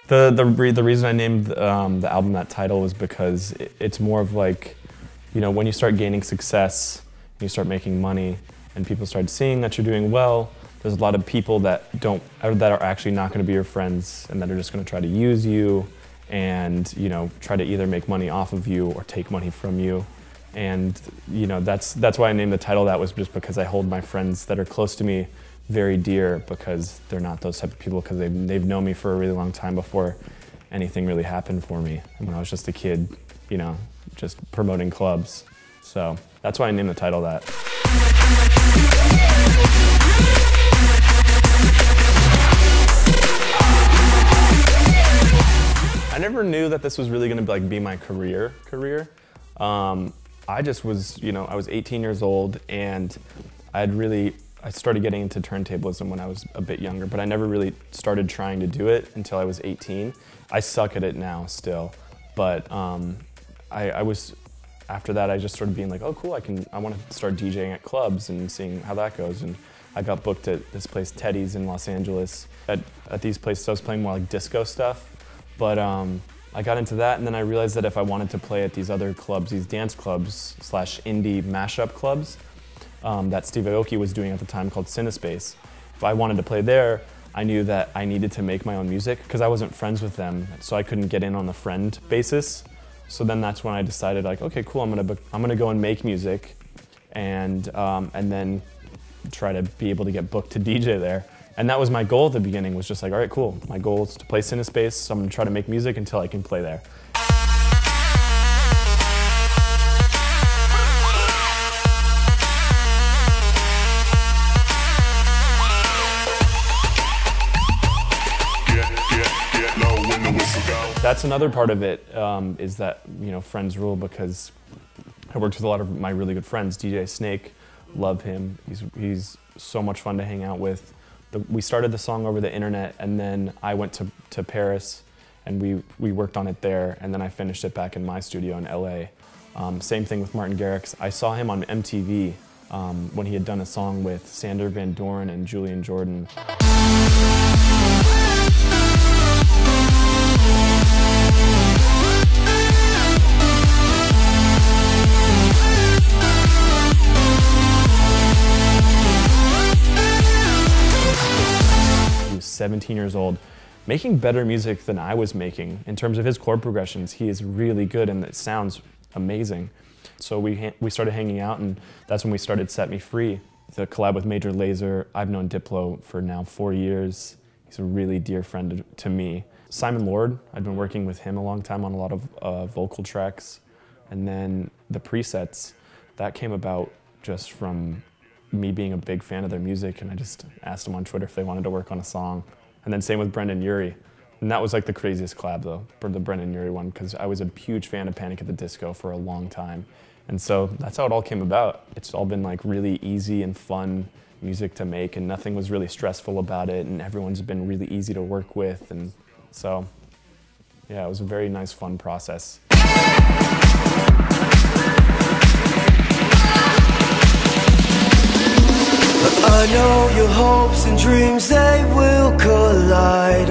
The reason I named the album that title was because it's more of like, you know, when you start gaining success, you start making money, and people start seeing that you're doing well, there's a lot of people that are actually not going to be your friends, and that are just going to try to use you and, you know, try to either make money off of you or take money from you. And, you know, that's why I named the title that, was just because I hold my friends that are close to me very dear, because they're not those type of people, because they've known me for a really long time before anything really happened for me. And when I was just a kid, you know, just promoting clubs. So that's why I named the title that. I never knew that this was really gonna be my career. I just was, you know, I was 18 years old, and I started getting into turntablism when I was a bit younger, but I never really started trying to do it until I was 18. I suck at it now still, but after that I just started being like, oh cool, I want to start DJing at clubs and seeing how that goes. And I got booked at this place, Teddy's in Los Angeles. At these places I was playing more like disco stuff, but I got into that, and then I realized that if I wanted to play at these other clubs, these dance clubs / indie mashup clubs, that Steve Aoki was doing at the time, called Cinespace. If I wanted to play there, I knew that I needed to make my own music, because I wasn't friends with them, so I couldn't get in on the friend basis. So then that's when I decided, like, okay, cool, I'm gonna go and make music, and then try to be able to get booked to DJ there. And that was my goal at the beginning, was just like, all right, cool, my goal is to play Cinespace, so I'm gonna try to make music until I can play there. That's another part of it, is that, you know, friends rule, because I worked with a lot of my really good friends. DJ Snake, love him. He's so much fun to hang out with. We started the song over the internet, and then I went to Paris, and we worked on it there, and then I finished it back in my studio in LA. Same thing with Martin Garrix. I saw him on MTV when he had done a song with Sander Van Doren and Julian Jordan. He was 17 years old, making better music than I was making. In terms of his chord progressions, he is really good, and it sounds amazing. So we started hanging out, and that's when we started Set Me Free. The collab with Major Lazer. I've known Diplo for now 4 years. He's a really dear friend to me. Simon Lord, I've been working with him a long time on a lot of vocal tracks. And then the presets, that came about just from me being a big fan of their music, and I just asked them on Twitter if they wanted to work on a song. And then same with Brendan Urie. And that was like the craziest collab though, for the Brendan Urie one, because I was a huge fan of Panic at the Disco for a long time. And so that's how it all came about. It's all been like really easy and fun music to make, and nothing was really stressful about it, and everyone's been really easy to work with. And so, yeah, it was a very nice, fun process. I know your hopes and dreams, they will collide.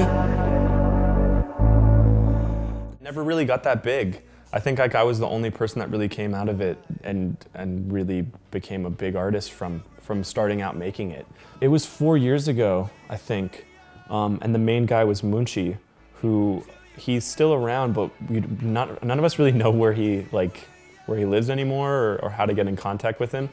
Never really got that big. I think like I was the only person that really came out of it and really became a big artist from starting out making it. It was 4 years ago, I think, and the main guy was Munchie, who he's still around, but none of us really know where he lives anymore, or how to get in contact with him.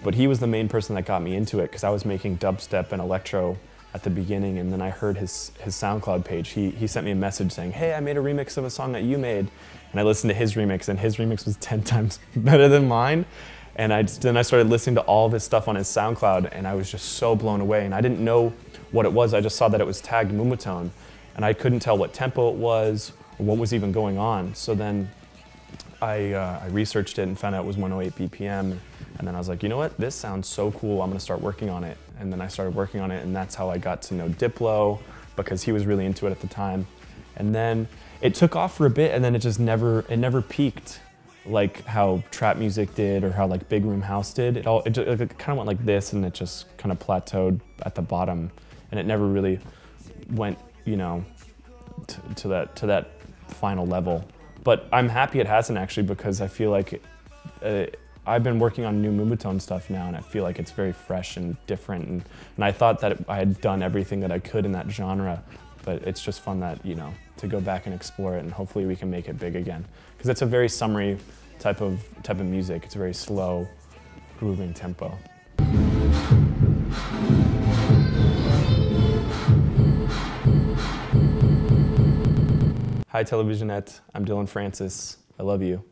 But he was the main person that got me into it, because I was making dubstep and electro at the beginning, and then I heard his SoundCloud page. He sent me a message saying, hey, I made a remix of a song that you made. And I listened to his remix, and his remix was 10 times better than mine. And then I started listening to all of his stuff on his SoundCloud, and I was just so blown away. And I didn't know what it was. I just saw that it was tagged moombathon, and I couldn't tell what tempo it was or what was even going on. So then I researched it and found out it was 108 BPM. And then I was like, you know what? This sounds so cool. I'm gonna start working on it. And then I started working on it, and that's how I got to know Diplo, because he was really into it at the time. And then it took off for a bit, and then it never peaked like how trap music did, or how like Big Room House did. It kind of went like this, and it just kind of plateaued at the bottom, and it never really went you know, to that final level. But I'm happy it hasn't, actually, because I feel like I've been working on new moombathon stuff now, and I feel like it's very fresh and different. And I thought that I had done everything that I could in that genre, but it's just fun that, you know, to go back and explore it, and hopefully we can make it big again. Because it's a very summery type of music. It's a very slow, grooving tempo. Hi Televisionette, I'm Dillon Francis. I love you.